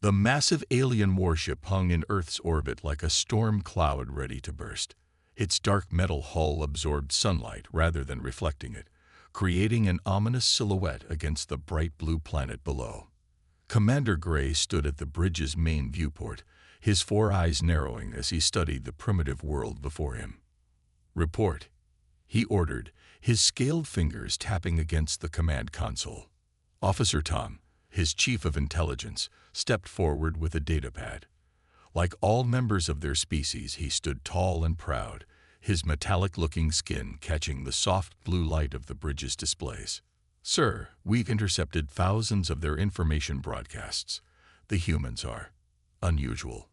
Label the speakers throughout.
Speaker 1: The massive alien warship hung in Earth's orbit like a storm cloud ready to burst. Its dark metal hull absorbed sunlight rather than reflecting it, creating an ominous silhouette against the bright blue planet below. Commander Gray stood at the bridge's main viewport, his four eyes narrowing as he studied the primitive world before him. "Report," he ordered, his scaled fingers tapping against the command console. Officer Tom, his chief of intelligence, stepped forward with a datapad. Like all members of their species, he stood tall and proud, his metallic-looking skin catching the soft blue light of the bridge's displays. "Sir, we've intercepted thousands of their information broadcasts. The humans are unusual."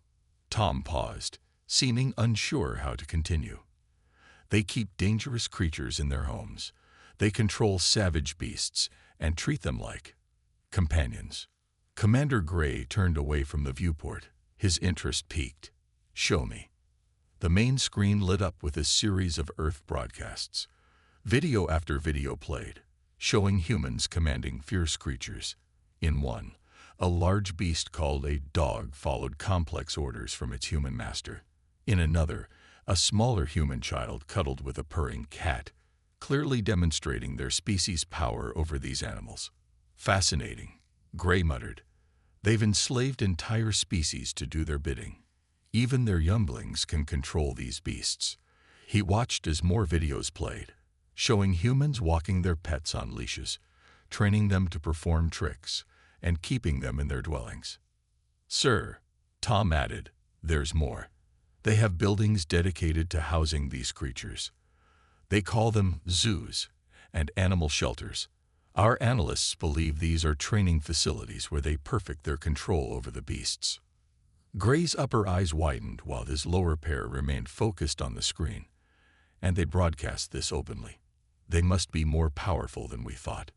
Speaker 1: Tom paused, seeming unsure how to continue. "They keep dangerous creatures in their homes. They control savage beasts and treat them like companions." Commander Gray turned away from the viewport, his interest piqued. "Show me." The main screen lit up with a series of Earth broadcasts. Video after video played, showing humans commanding fierce creatures. In one, a large beast called a dog followed complex orders from its human master. In another, a smaller human child cuddled with a purring cat, clearly demonstrating their species' power over these animals. "Fascinating," Gray muttered. "They've enslaved entire species to do their bidding. Even their younglings can control these beasts." He watched as more videos played, showing humans walking their pets on leashes, training them to perform tricks, and keeping them in their dwellings. "Sir," Tom added, "there's more. They have buildings dedicated to housing these creatures. They call them zoos and animal shelters. Our analysts believe these are training facilities where they perfect their control over the beasts." Gray's upper eyes widened while his lower pair remained focused on the screen, and they broadcast this openly. "They must be more powerful than we thought,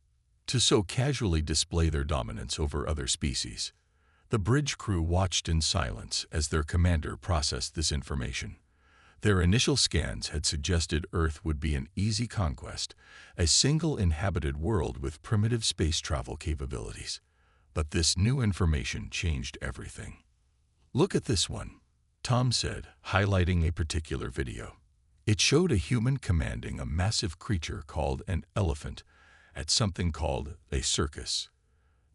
Speaker 1: to so casually display their dominance over other species." The bridge crew watched in silence as their commander processed this information. Their initial scans had suggested Earth would be an easy conquest, a single inhabited world with primitive space travel capabilities. But this new information changed everything. "Look at this one," Tom said, highlighting a particular video. It showed a human commanding a massive creature called an elephant at something called a circus.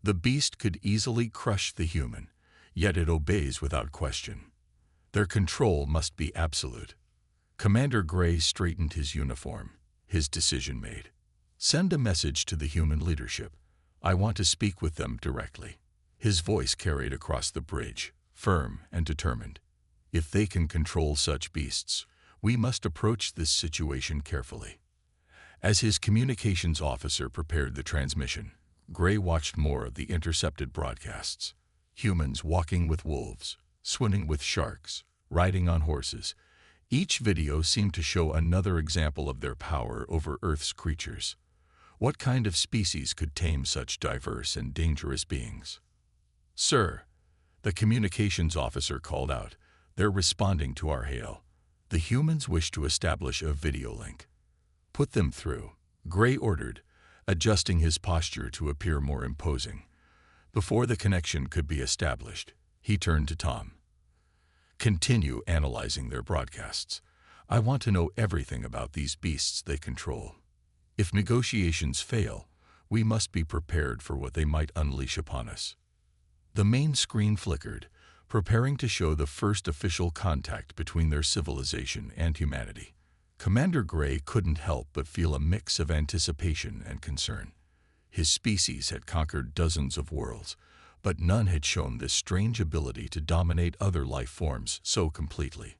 Speaker 1: The beast could easily crush the human, yet it obeys without question. Their control must be absolute. Commander Gray straightened his uniform, his decision made. "Send a message to the human leadership. I want to speak with them directly." His voice carried across the bridge, firm and determined. "If they can control such beasts, we must approach this situation carefully." As his communications officer prepared the transmission, Gray watched more of the intercepted broadcasts. Humans walking with wolves, swimming with sharks, riding on horses. Each video seemed to show another example of their power over Earth's creatures. What kind of species could tame such diverse and dangerous beings? "Sir," the communications officer called out, "they're responding to our hail. The humans wish to establish a video link." "Put them through," Gray ordered, adjusting his posture to appear more imposing. Before the connection could be established, he turned to Tom. "Continue analyzing their broadcasts. I want to know everything about these beasts they control. If negotiations fail, we must be prepared for what they might unleash upon us." The main screen flickered, preparing to show the first official contact between their civilization and humanity. Commander Gray couldn't help but feel a mix of anticipation and concern. His species had conquered dozens of worlds, but none had shown this strange ability to dominate other life forms so completely.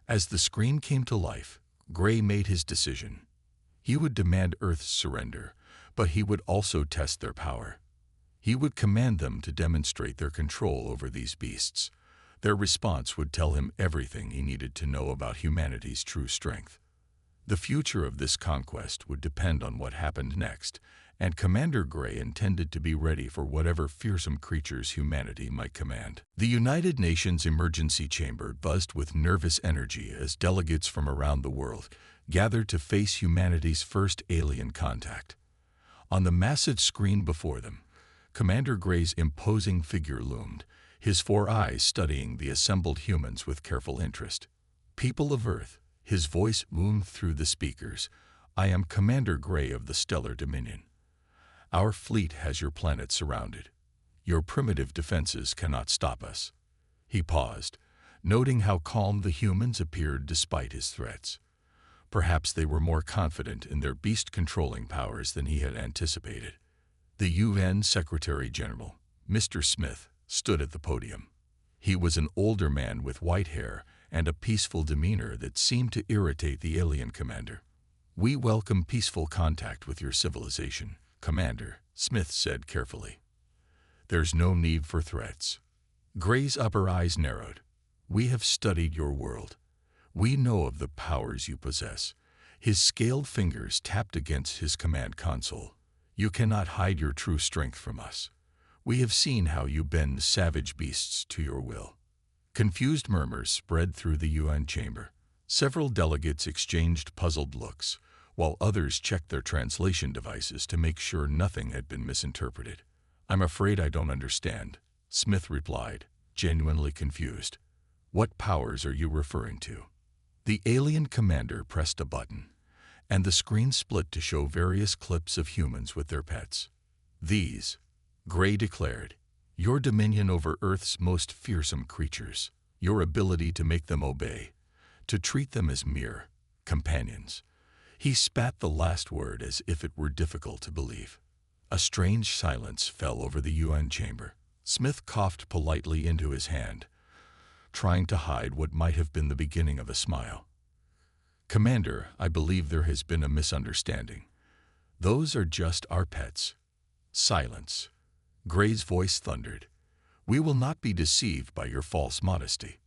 Speaker 1: As the screen came to life, Gray made his decision. He would demand Earth's surrender, but he would also test their power. He would command them to demonstrate their control over these beasts. Their response would tell him everything he needed to know about humanity's true strength. The future of this conquest would depend on what happened next, and Commander Gray intended to be ready for whatever fearsome creatures humanity might command. The United Nations Emergency Chamber buzzed with nervous energy as delegates from around the world gathered to face humanity's first alien contact. On the massive screen before them, Commander Gray's imposing figure loomed, his four eyes studying the assembled humans with careful interest. "People of Earth," his voice boomed through the speakers, "I am Commander Gray of the Stellar Dominion. Our fleet has your planet surrounded. Your primitive defenses cannot stop us." He paused, noting how calm the humans appeared despite his threats. Perhaps they were more confident in their beast-controlling powers than he had anticipated. The UN Secretary-General, Mr. Smith, stood at the podium. He was an older man with white hair and a peaceful demeanor that seemed to irritate the alien commander. "We welcome peaceful contact with your civilization, Commander," Smith said carefully. "There's no need for threats." Gray's upper eyes narrowed. "We have studied your world. We know of the powers you possess." His scaled fingers tapped against his command console. "You cannot hide your true strength from us. We have seen how you bend savage beasts to your will." Confused murmurs spread through the UN chamber. Several delegates exchanged puzzled looks, while others checked their translation devices to make sure nothing had been misinterpreted. "I'm afraid I don't understand," Smith replied, genuinely confused. "What powers are you referring to?" The alien commander pressed a button, and the screen split to show various clips of humans with their pets. "These," Gray declared, "your dominion over Earth's most fearsome creatures, your ability to make them obey, to treat them as mere companions." He spat the last word as if it were difficult to believe. A strange silence fell over the UN chamber. Smith coughed politely into his hand, trying to hide what might have been the beginning of a smile. "Commander, I believe there has been a misunderstanding. Those are just our pets." "Silence," Gray's voice thundered. "We will not be deceived by your false modesty.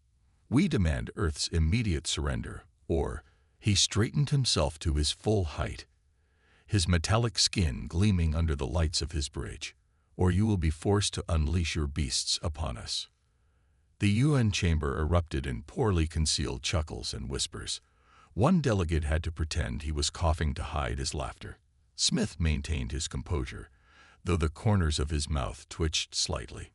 Speaker 1: We demand Earth's immediate surrender, or—" He straightened himself to his full height, his metallic skin gleaming under the lights of his bridge, "or you will be forced to unleash your beasts upon us." The UN chamber erupted in poorly concealed chuckles and whispers. One delegate had to pretend he was coughing to hide his laughter. Smith maintained his composure, though the corners of his mouth twitched slightly.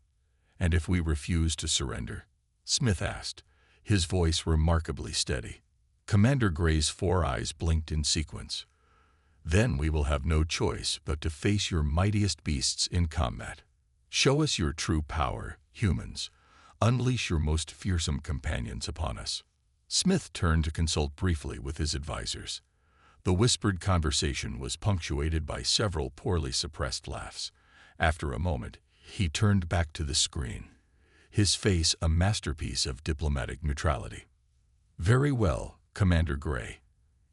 Speaker 1: "And if we refuse to surrender?" Smith asked, his voice remarkably steady. Commander Gray's four eyes blinked in sequence. "Then we will have no choice but to face your mightiest beasts in combat. Show us your true power, humans. Unleash your most fearsome companions upon us." Smith turned to consult briefly with his advisors. The whispered conversation was punctuated by several poorly suppressed laughs. After a moment, he turned back to the screen, his face a masterpiece of diplomatic neutrality. "Very well, Commander Gray.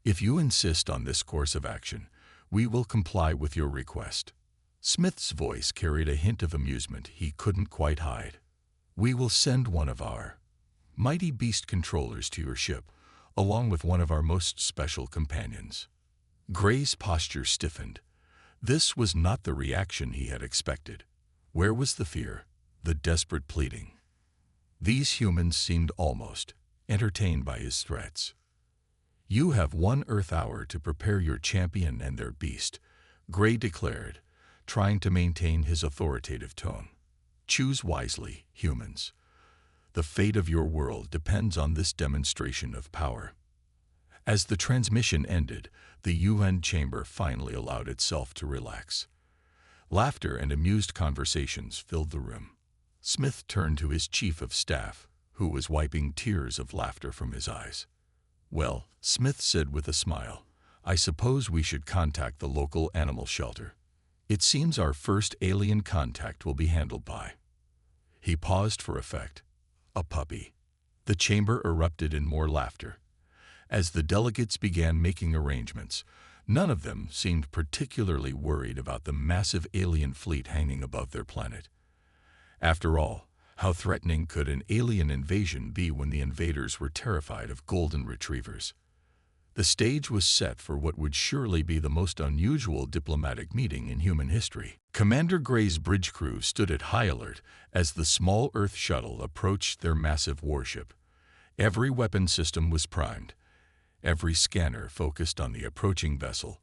Speaker 1: If you insist on this course of action, we will comply with your request." Smith's voice carried a hint of amusement he couldn't quite hide. "We will send one of our mighty beast controllers to your ship, along with one of our most special companions." Gray's posture stiffened. This was not the reaction he had expected. Where was the fear, the desperate pleading? These humans seemed almost entertained by his threats. "You have 1 Earth hour to prepare your champion and their beast," Gray declared, trying to maintain his authoritative tone. "Choose wisely, humans. The fate of your world depends on this demonstration of power." As the transmission ended, the UN chamber finally allowed itself to relax. Laughter and amused conversations filled the room. Smith turned to his chief of staff, who was wiping tears of laughter from his eyes. "Well," Smith said with a smile, "I suppose we should contact the local animal shelter. It seems our first alien contact will be handled by—" He paused for effect. "A puppy." The chamber erupted in more laughter. As the delegates began making arrangements, none of them seemed particularly worried about the massive alien fleet hanging above their planet. After all, how threatening could an alien invasion be when the invaders were terrified of golden retrievers? The stage was set for what would surely be the most unusual diplomatic meeting in human history. Commander Gray's bridge crew stood at high alert as the small Earth shuttle approached their massive warship. Every weapon system was primed, every scanner focused on the approaching vessel,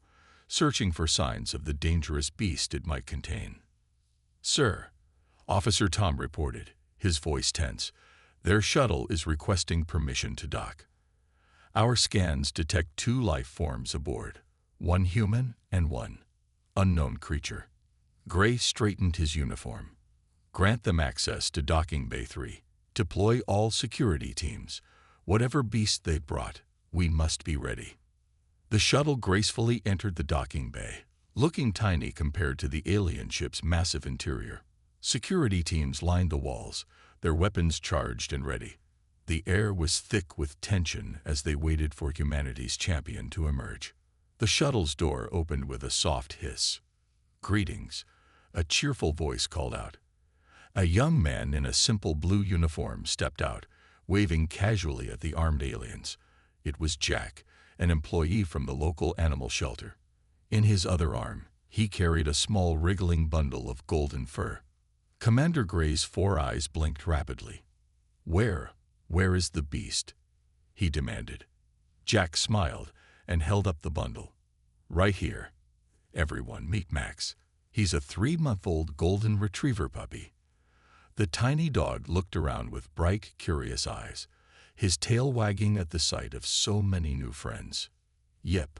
Speaker 1: searching for signs of the dangerous beast it might contain. "Sir," Officer Tom reported, his voice tense. "Their shuttle is requesting permission to dock. Our scans detect 2 life forms aboard, one human and one unknown creature." Gray straightened his uniform. "Grant them access to Docking Bay 3. Deploy all security teams. Whatever beast they've brought, we must be ready." The shuttle gracefully entered the docking bay, looking tiny compared to the alien ship's massive interior. Security teams lined the walls, their weapons charged and ready. The air was thick with tension as they waited for humanity's champion to emerge. The shuttle's door opened with a soft hiss. "Greetings," a cheerful voice called out. A young man in a simple blue uniform stepped out, waving casually at the armed aliens. It was Jack, an employee from the local animal shelter. In his other arm, he carried a small wriggling bundle of golden fur. Commander Gray's 4 eyes blinked rapidly. Where is the beast?" he demanded. Jack smiled and held up the bundle. "Right here. Everyone, meet Max. He's a 3-month-old golden retriever puppy." The tiny dog looked around with bright, curious eyes, his tail wagging at the sight of so many new friends. "Yep,"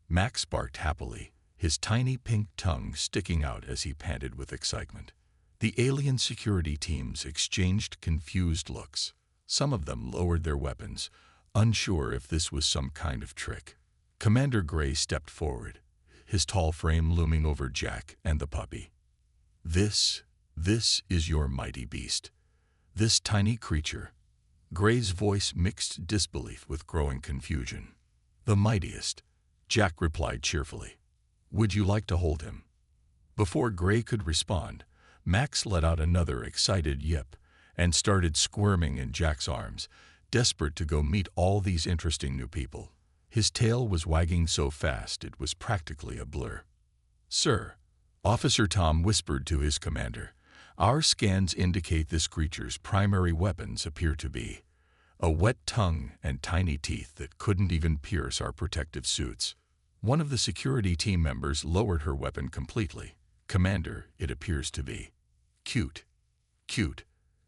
Speaker 1: Max barked happily, his tiny pink tongue sticking out as he panted with excitement. The alien security teams exchanged confused looks. Some of them lowered their weapons, unsure if this was some kind of trick. Commander Gray stepped forward, his tall frame looming over Jack and the puppy. This is your mighty beast. This tiny creature." Gray's voice mixed disbelief with growing confusion. "The mightiest," Jack replied cheerfully. "Would you like to hold him?" Before Gray could respond, Max let out another excited yip and started squirming in Jack's arms, desperate to go meet all these interesting new people. His tail was wagging so fast it was practically a blur. "Sir," Officer Tom whispered to his commander, "our scans indicate this creature's primary weapons appear to be a wet tongue and tiny teeth that couldn't even pierce our protective suits." One of the security team members lowered her weapon completely. "Commander, it appears to be cute." "Cute."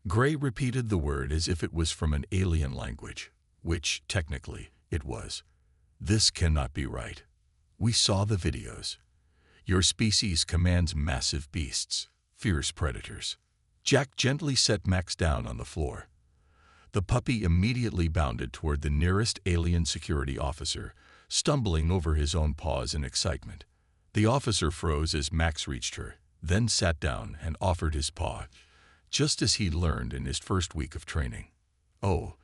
Speaker 1: Gray repeated the word as if it was from an alien language, which, technically, it was. "This cannot be right. We saw the videos. Your species commands massive beasts, fierce predators." Jack gently set Max down on the floor. The puppy immediately bounded toward the nearest alien security officer, stumbling over his own paws in excitement. The officer froze as Max reached her, then sat down and offered his paw, just as he learned in his first week of training. "Oh,"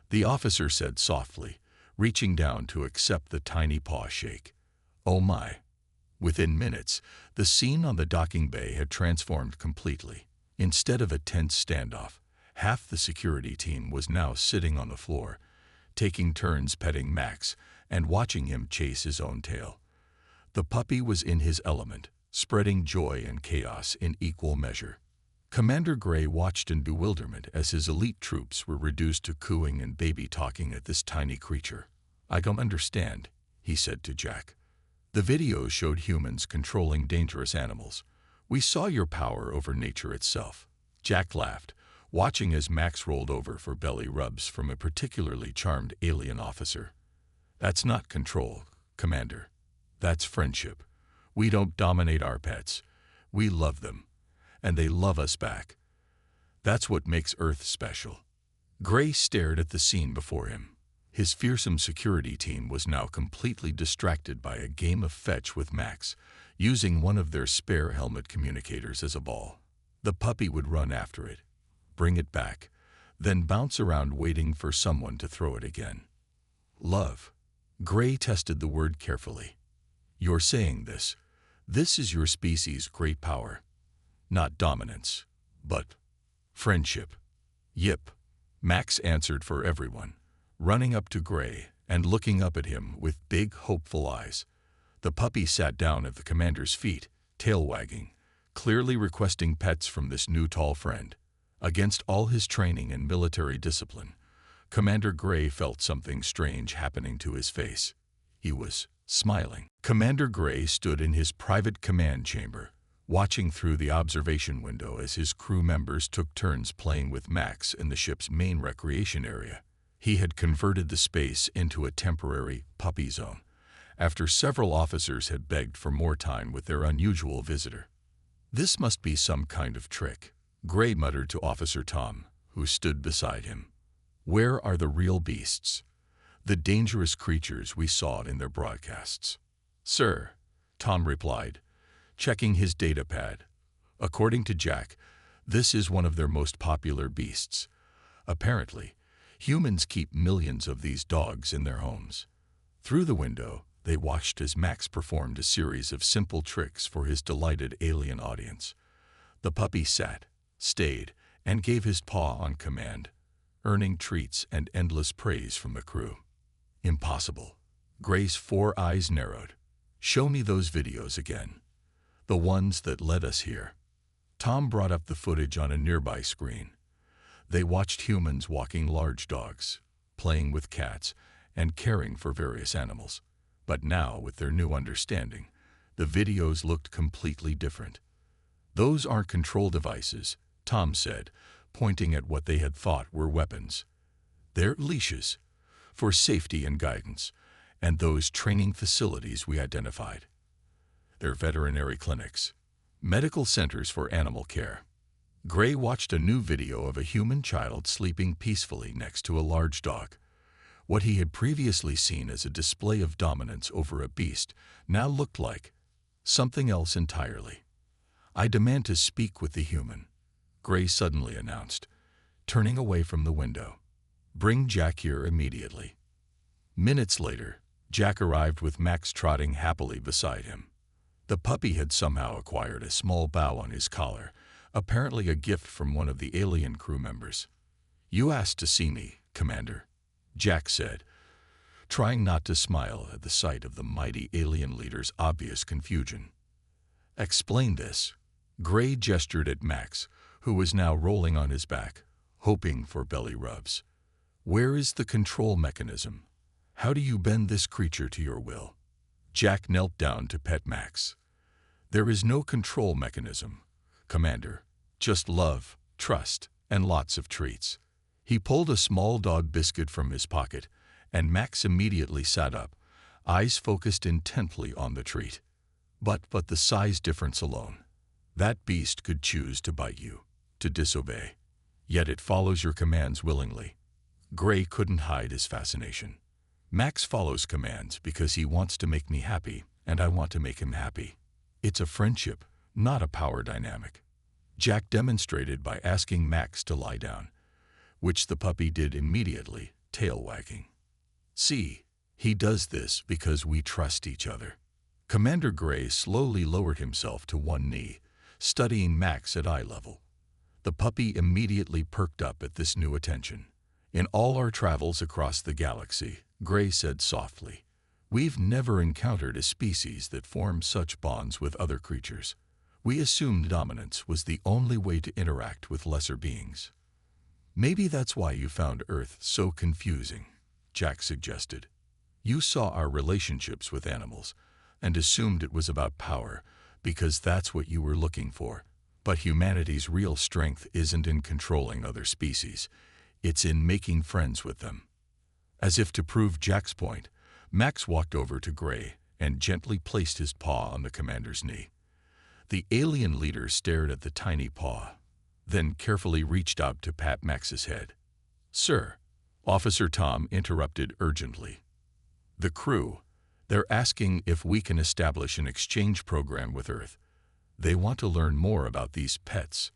Speaker 1: the officer said softly, reaching down to accept the tiny paw shake. "Oh my." Within minutes, the scene on the docking bay had transformed completely. Instead of a tense standoff, half the security team was now sitting on the floor, taking turns petting Max and watching him chase his own tail. The puppy was in his element, spreading joy and chaos in equal measure. Commander Gray watched in bewilderment as his elite troops were reduced to cooing and baby-talking at this tiny creature. "I don't understand," he said to Jack. "The videos showed humans controlling dangerous animals. We saw your power over nature itself." Jack laughed, watching as Max rolled over for belly rubs from a particularly charmed alien officer. "That's not control, Commander. That's friendship. We don't dominate our pets. We love them, and they love us back. That's what makes Earth special." Gray stared at the scene before him. His fearsome security team was now completely distracted by a game of fetch with Max, using one of their spare helmet communicators as a ball. The puppy would run after it, bring it back, then bounce around waiting for someone to throw it again. "Love." Gray tested the word carefully. "You're saying this. This is your species' great power. Not dominance, but friendship." "Yep," Max answered for everyone, running up to Gray and looking up at him with big, hopeful eyes. The puppy sat down at the commander's feet, tail wagging, clearly requesting pets from this new tall friend. Against all his training and military discipline, Commander Gray felt something strange happening to his face. He was smiling. Commander Gray stood in his private command chamber, watching through the observation window as his crew members took turns playing with Max in the ship's main recreation area. He had converted the space into a temporary puppy zone, after several officers had begged for more time with their unusual visitor. "This must be some kind of trick," Gray muttered to Officer Tom, who stood beside him. "Where are the real beasts? The dangerous creatures we saw in their broadcasts?" "Sir," Tom replied, checking his data pad. "According to Jack, this is one of their most popular beasts. Apparently, humans keep millions of these dogs in their homes." Through the window, they watched as Max performed a series of simple tricks for his delighted alien audience. The puppy sat, stayed, and gave his paw on command, earning treats and endless praise from the crew. "Impossible." Gray's 4 eyes narrowed. "Show me those videos again. The ones that led us here." Tom brought up the footage on a nearby screen. They watched humans walking large dogs, playing with cats, and caring for various animals. But now, with their new understanding, the videos looked completely different. "Those aren't control devices," Tom said, pointing at what they had thought were weapons. "They're leashes, for safety and guidance, and those training facilities we identified. They're veterinary clinics, medical centers for animal care." Gray watched a new video of a human child sleeping peacefully next to a large dog. What he had previously seen as a display of dominance over a beast now looked like something else entirely. "I demand to speak with the human," Gray suddenly announced, turning away from the window. "Bring Jack here immediately." Minutes later, Jack arrived with Max trotting happily beside him. The puppy had somehow acquired a small bow on his collar, apparently a gift from one of the alien crew members. "You asked to see me, Commander," Jack said, trying not to smile at the sight of the mighty alien leader's obvious confusion. "Explain this." Gray gestured at Max, who was now rolling on his back, hoping for belly rubs. "Where is the control mechanism? How do you bend this creature to your will?" Jack knelt down to pet Max. "There is no control mechanism, Commander. Just love, trust, and lots of treats." He pulled a small dog biscuit from his pocket, and Max immediately sat up, eyes focused intently on the treat. But the size difference alone. That beast could choose to bite you, to disobey. Yet it follows your commands willingly." Gray couldn't hide his fascination. "Max follows commands because he wants to make me happy, and I want to make him happy. It's a friendship, not a power dynamic." Jack demonstrated by asking Max to lie down, which the puppy did immediately, tail wagging. "See, he does this because we trust each other." Commander Gray slowly lowered himself to one knee, studying Max at eye level. The puppy immediately perked up at this new attention. "In all our travels across the galaxy," Gray said softly, "we've never encountered a species that formed such bonds with other creatures. We assumed dominance was the only way to interact with lesser beings." "Maybe that's why you found Earth so confusing," Jack suggested. "You saw our relationships with animals and assumed it was about power because that's what you were looking for. But humanity's real strength isn't in controlling other species. It's in making friends with them." As if to prove Jack's point, Max walked over to Gray and gently placed his paw on the commander's knee. The alien leader stared at the tiny paw, then carefully reached out to pat Max's head. "Sir," Officer Tom interrupted urgently. "The crew, they're asking if we can establish an exchange program with Earth. They want to learn more about these pets,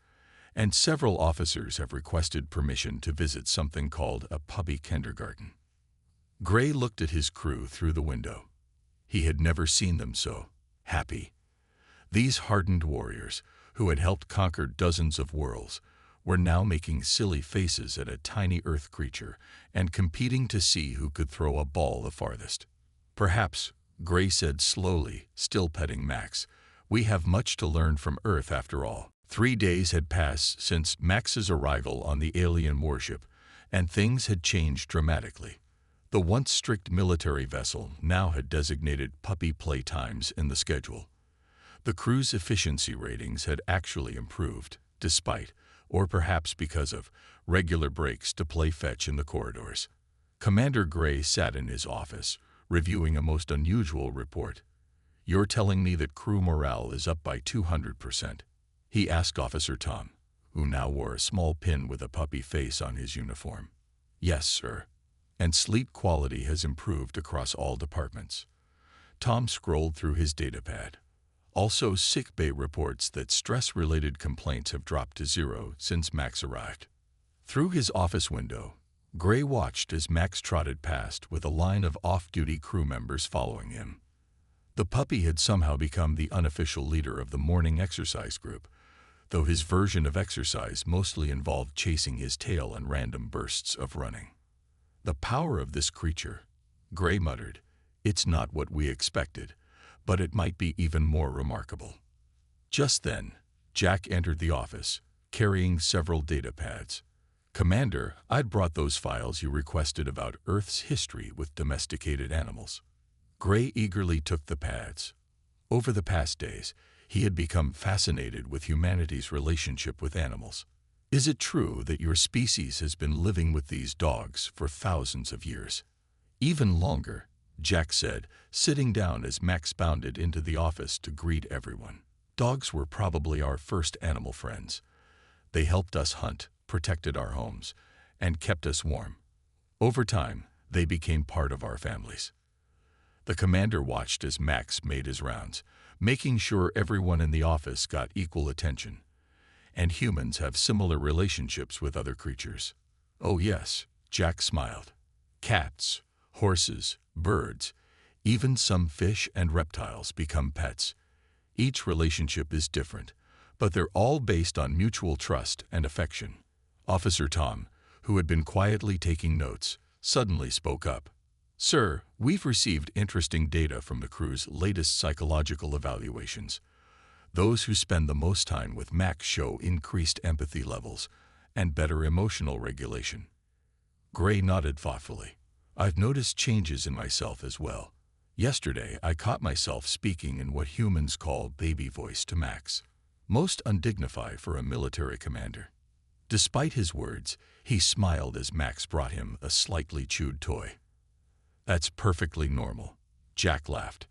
Speaker 1: and several officers have requested permission to visit something called a puppy kindergarten." Gray looked at his crew through the window. He had never seen them so happy. These hardened warriors, who had helped conquer dozens of worlds, were now making silly faces at a tiny Earth creature and competing to see who could throw a ball the farthest. "Perhaps," Gray said slowly, still petting Max, "we have much to learn from Earth after all." 3 days had passed since Max's arrival on the alien warship, and things had changed dramatically. The once strict military vessel now had designated puppy playtimes in the schedule. The crew's efficiency ratings had actually improved, despite, or perhaps because of, regular breaks to play fetch in the corridors. Commander Gray sat in his office, reviewing a most unusual report. "You're telling me that crew morale is up by 200%? He asked Officer Tom, who now wore a small pin with a puppy face on his uniform. "Yes, sir. And sleep quality has improved across all departments." Tom scrolled through his datapad. Also, sickbay reports that stress-related complaints have dropped to 0 since Max arrived. Through his office window, Gray watched as Max trotted past with a line of off-duty crew members following him. The puppy had somehow become the unofficial leader of the morning exercise group, though his version of exercise mostly involved chasing his tail and random bursts of running. "The power of this creature," Gray muttered. "It's not what we expected, but it might be even more remarkable." Just then, Jack entered the office, carrying several data pads. "Commander, I'd brought those files you requested about Earth's history with domesticated animals." Gray eagerly took the pads. Over the past days, he had become fascinated with humanity's relationship with animals. "Is it true that your species has been living with these dogs for thousands of years?" "Even longer," Jack said, sitting down as Max bounded into the office to greet everyone. "Dogs were probably our first animal friends. They helped us hunt, protected our homes, and kept us warm. Over time, they became part of our families." The commander watched as Max made his rounds, making sure everyone in the office got equal attention. "And humans have similar relationships with other creatures." "Oh yes," Jack smiled. "Cats, horses, birds, even some fish and reptiles become pets. Each relationship is different, but they're all based on mutual trust and affection." Officer Tom, who had been quietly taking notes, suddenly spoke up. "Sir, we've received interesting data from the crew's latest psychological evaluations. Those who spend the most time with Max show increased empathy levels and better emotional regulation." Gray nodded thoughtfully. "I've noticed changes in myself as well. Yesterday, I caught myself speaking in what humans call baby voice to Max. Most undignified for a military commander." Despite his words, he smiled as Max brought him a slightly chewed toy. "That's perfectly normal," Jack laughed.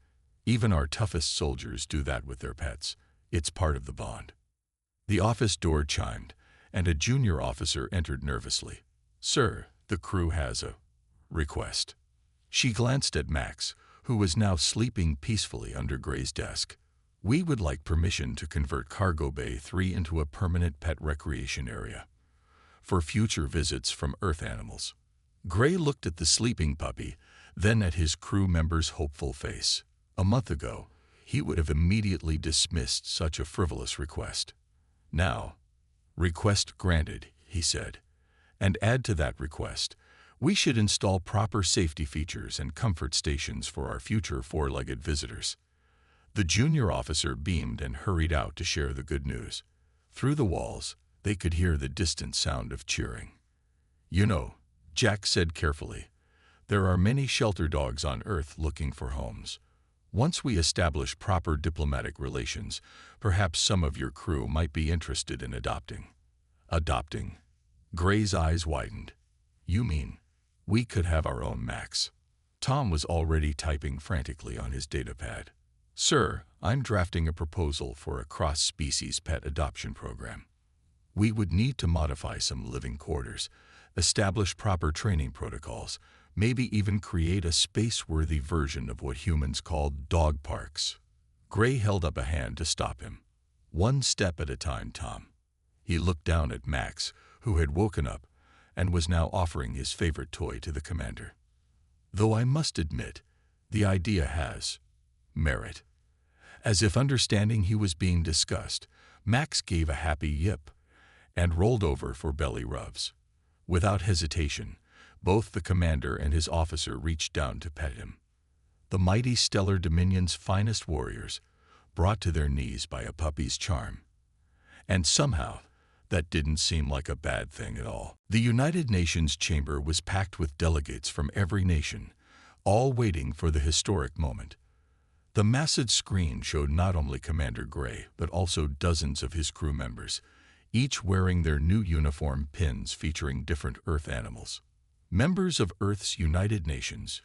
Speaker 1: "Even our toughest soldiers do that with their pets. It's part of the bond." The office door chimed, and a junior officer entered nervously. "Sir, the crew has a request." She glanced at Max, who was now sleeping peacefully under Gray's desk. "We would like permission to convert Cargo Bay 3 into a permanent pet recreation area for future visits from Earth animals." Gray looked at the sleeping puppy, then at his crew member's hopeful face. A month ago, he would have immediately dismissed such a frivolous request. Now, "Request granted," he said. "And add to that request, we should install proper safety features and comfort stations for our future four-legged visitors." The junior officer beamed and hurried out to share the good news. Through the walls, they could hear the distant sound of cheering. "You know," Jack said carefully, "there are many shelter dogs on Earth looking for homes. Once we establish proper diplomatic relations, perhaps some of your crew might be interested in adopting." "Adopting?" Gray's eyes widened. "You mean we could have our own Max?" Tom was already typing frantically on his datapad. "Sir, I'm drafting a proposal for a cross-species pet adoption program. We would need to modify some living quarters, establish proper training protocols, maybe even create a space-worthy version of what humans call dog parks." Gray held up a hand to stop him. "One step at a time, Tom." He looked down at Max, who had woken up and was now offering his favorite toy to the commander. "Though I must admit, the idea has merit." As if understanding he was being discussed, Max gave a happy yip and rolled over for belly rubs. Without hesitation, both the commander and his officer reached down to pet him. The mighty Stellar Dominion's finest warriors, brought to their knees by a puppy's charm. And somehow, that didn't seem like a bad thing at all. The United Nations chamber was packed with delegates from every nation, all waiting for the historic moment. The massive screen showed not only Commander Gray, but also dozens of his crew members, each wearing their new uniform pins featuring different Earth animals. Members of Earth's United Nations,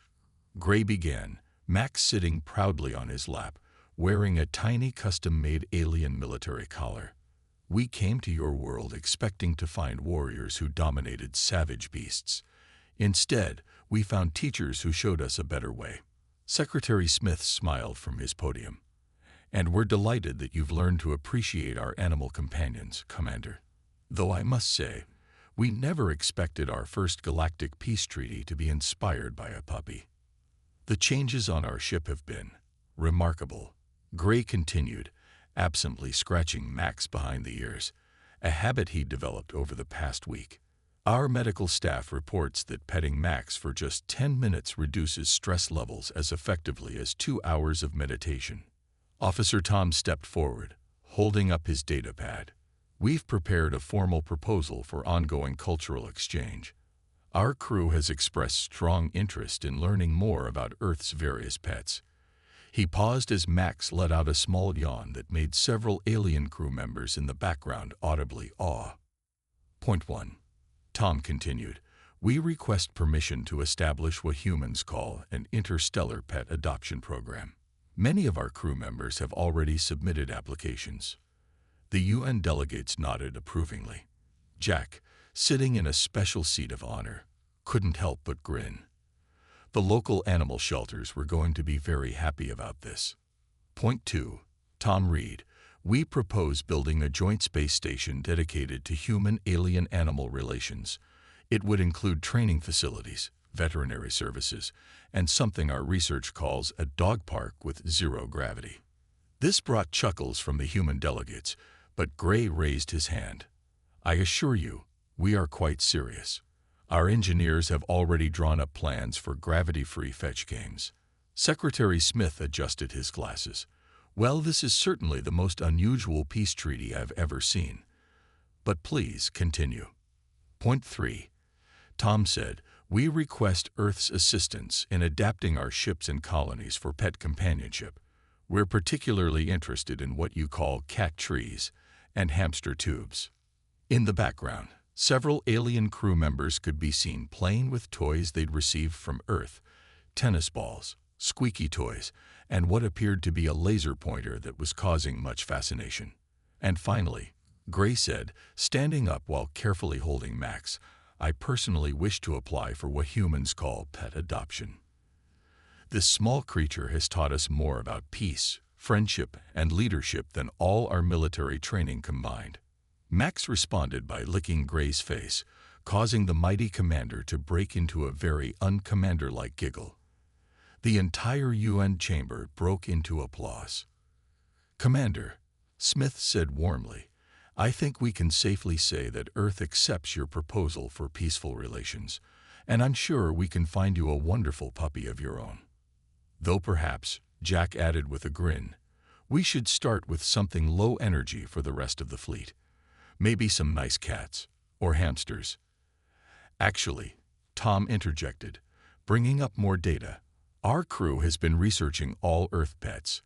Speaker 1: Gray began, Max sitting proudly on his lap, wearing a tiny custom-made alien military collar. We came to your world expecting to find warriors who dominated savage beasts. Instead, we found teachers who showed us a better way. Secretary Smith smiled from his podium. And we're delighted that you've learned to appreciate our animal companions, Commander. Though I must say, we never expected our first galactic peace treaty to be inspired by a puppy. The changes on our ship have been remarkable, Gray continued, absently scratching Max behind the ears, a habit he'd developed over the past week. Our medical staff reports that petting Max for just 10 minutes reduces stress levels as effectively as 2 hours of meditation. Officer Tom stepped forward, holding up his data pad. We've prepared a formal proposal for ongoing cultural exchange. Our crew has expressed strong interest in learning more about Earth's various pets. He paused as Max let out a small yawn that made several alien crew members in the background audibly awe. Point 1. Tom continued, we request permission to establish what humans call an interstellar pet adoption program. Many of our crew members have already submitted applications. The UN delegates nodded approvingly. Jack, sitting in a special seat of honor, couldn't help but grin. The local animal shelters were going to be very happy about this. Point 2. Tom read, we propose building a joint space station dedicated to human-alien-animal relations. It would include training facilities, veterinary services, and something our research calls a dog park with zero gravity. This brought chuckles from the human delegates, but Gray raised his hand. I assure you, we are quite serious. Our engineers have already drawn up plans for gravity-free fetch games. Secretary Smith adjusted his glasses. Well, this is certainly the most unusual peace treaty I've ever seen. But please continue. Point 3. Tom said, we request Earth's assistance in adapting our ships and colonies for pet companionship. We're particularly interested in what you call cat trees and hamster tubes. In the background, several alien crew members could be seen playing with toys they'd received from Earth, tennis balls, squeaky toys, and what appeared to be a laser pointer that was causing much fascination. And finally, Gray said, standing up while carefully holding Max, I personally wish to apply for what humans call pet adoption. This small creature has taught us more about peace, friendship, and leadership than all our military training combined. Max responded by licking Gray's face, causing the mighty commander to break into a very uncommander-like giggle. The entire UN chamber broke into applause. Commander, Smith said warmly, I think we can safely say that Earth accepts your proposal for peaceful relations, and I'm sure we can find you a wonderful puppy of your own. Though perhaps, Jack added with a grin, we should start with something low energy for the rest of the fleet. Maybe some nice cats, or hamsters. Actually, Tom interjected, bringing up more data. Our crew has been researching all Earth pets.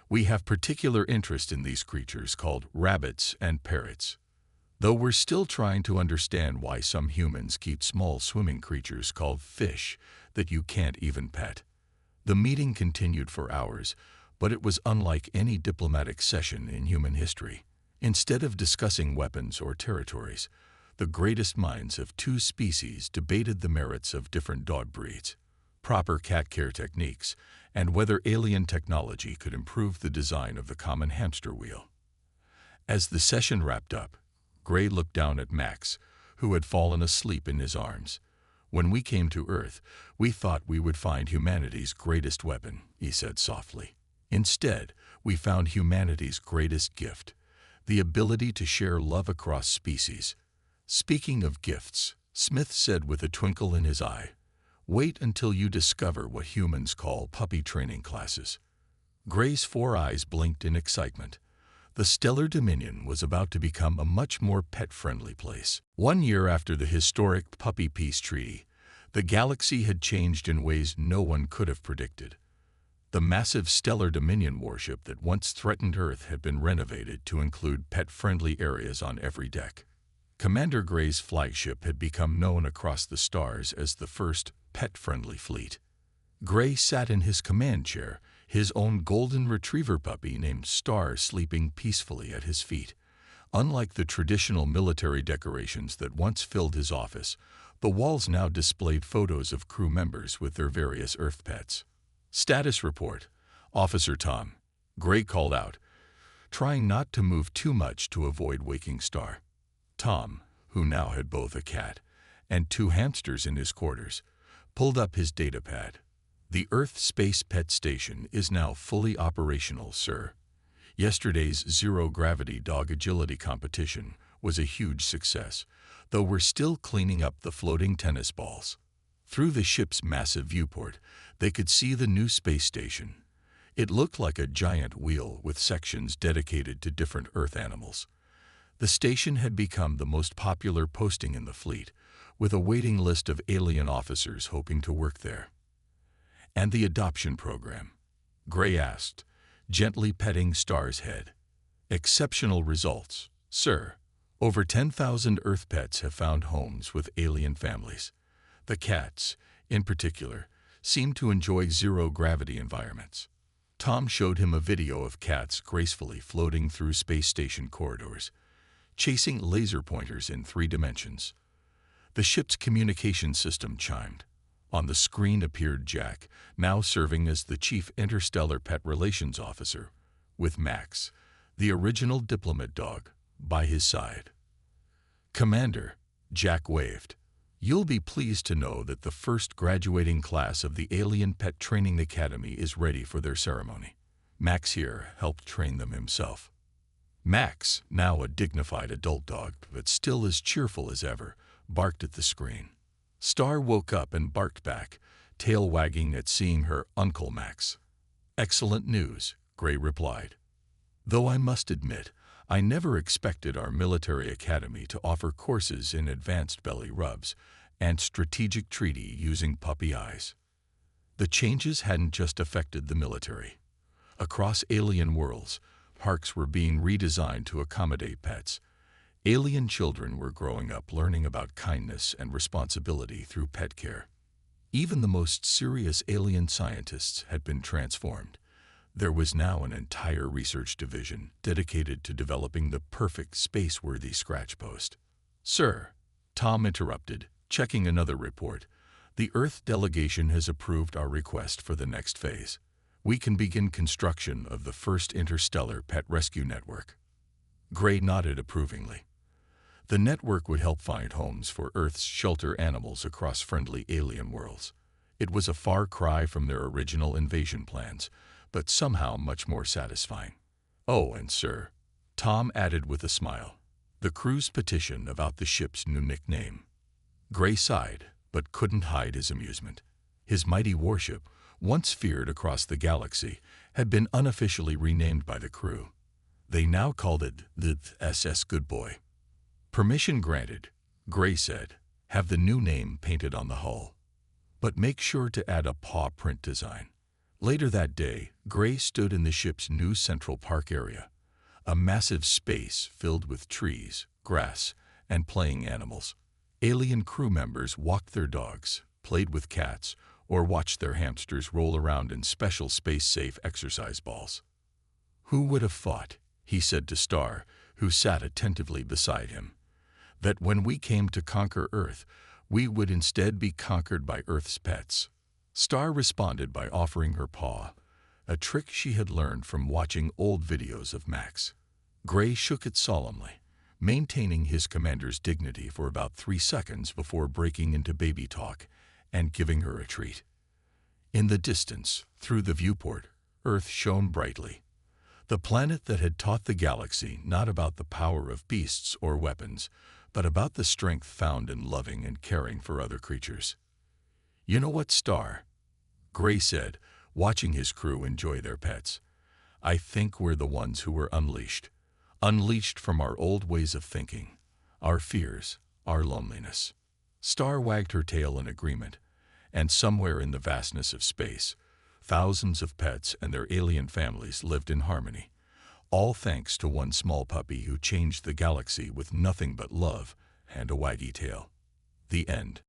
Speaker 1: We have particular interest in these creatures called rabbits and parrots. Though we're still trying to understand why some humans keep small swimming creatures called fish that you can't even pet. The meeting continued for hours, but it was unlike any diplomatic session in human history. Instead of discussing weapons or territories, the greatest minds of two species debated the merits of different dog breeds, proper cat care techniques, and whether alien technology could improve the design of the common hamster wheel. As the session wrapped up, Gray looked down at Max, who had fallen asleep in his arms. When we came to Earth, we thought we would find humanity's greatest weapon, he said softly. Instead, we found humanity's greatest gift, the ability to share love across species. Speaking of gifts, Smith said with a twinkle in his eye, wait until you discover what humans call puppy training classes. Gray's 4 eyes blinked in excitement. The Stellar Dominion was about to become a much more pet-friendly place. 1 year after the historic Puppy Peace Treaty, the galaxy had changed in ways no one could have predicted. The massive Stellar Dominion warship that once threatened Earth had been renovated to include pet-friendly areas on every deck. Commander Gray's flagship had become known across the stars as the first pet-friendly fleet. Gray sat in his command chair, his own golden retriever puppy named Star sleeping peacefully at his feet. Unlike the traditional military decorations that once filled his office, the walls now displayed photos of crew members with their various Earth pets. "Status report, Officer Tom," Gray called out, trying not to move too much to avoid waking Star. Tom, who now had both a cat and 2 hamsters in his quarters, pulled up his datapad. "The Earth Space Pet Station is now fully operational, sir. Yesterday's zero-gravity dog agility competition was a huge success, though we're still cleaning up the floating tennis balls." Through the ship's massive viewport, they could see the new space station. It looked like a giant wheel with sections dedicated to different Earth animals. The station had become the most popular posting in the fleet, with a waiting list of alien officers hoping to work there. "And the adoption program?" Gray asked, gently petting Star's head. "Exceptional results, sir. Over 10,000 Earth pets have found homes with alien families. The cats, in particular, seem to enjoy zero-gravity environments." Tom showed him a video of cats gracefully floating through space station corridors, chasing laser pointers in 3 dimensions. The ship's communication system chimed. On the screen appeared Jack, now serving as the Chief Interstellar Pet Relations Officer, with Max, the original diplomat dog, by his side. "Commander," Jack waved, "you'll be pleased to know that the first graduating class of the Alien Pet Training Academy is ready for their ceremony. Max here helped train them himself." Max, now a dignified adult dog, but still as cheerful as ever, barked at the screen. Star woke up and barked back, tail wagging at seeing her Uncle Max. "Excellent news," Gray replied. "Though I must admit, I never expected our military academy to offer courses in advanced belly rubs and strategic treaty using puppy eyes." The changes hadn't just affected the military. Across alien worlds, parks were being redesigned to accommodate pets. Alien children were growing up learning about kindness and responsibility through pet care. Even the most serious alien scientists had been transformed. There was now an entire research division dedicated to developing the perfect space-worthy scratch post. "Sir," Tom interrupted, checking another report, "the Earth delegation has approved our request for the next phase. We can begin construction of the first interstellar pet rescue network." Gray nodded approvingly. The network would help find homes for Earth's shelter animals across friendly alien worlds. It was a far cry from their original invasion plans, but somehow much more satisfying. "Oh, and sir," Tom added with a smile, "the crew's petition about the ship's new nickname." Gray sighed, but couldn't hide his amusement. His mighty warship, once feared across the galaxy, had been unofficially renamed by the crew. They now called it the SS Good Boy. "Permission granted," Gray said. "Have the new name painted on the hull. But make sure to add a paw print design." Later that day, Gray stood in the ship's new Central Park area, a massive space filled with trees, grass, and playing animals. Alien crew members walked their dogs, played with cats, or watched their hamsters roll around in special space-safe exercise balls. "Who would have thought," he said to Star, who sat attentively beside him, "that when we came to conquer Earth, we would instead be conquered by Earth's pets?" Star responded by offering her paw, a trick she had learned from watching old videos of Max. Gray shook it solemnly, maintaining his commander's dignity for about 3 seconds before breaking into baby talk and giving her a treat. In the distance, through the viewport, Earth shone brightly. The planet that had taught the galaxy not about the power of beasts or weapons, but about the strength found in loving and caring for other creatures. "You know what, Star?" Gray said, watching his crew enjoy their pets. "I think we're the ones who were unleashed. Unleashed from our old ways of thinking, our fears, our loneliness." Star wagged her tail in agreement, and somewhere in the vastness of space, thousands of pets and their alien families lived in harmony. All thanks to one small puppy who changed the galaxy with nothing but love and a waggy tail. The end.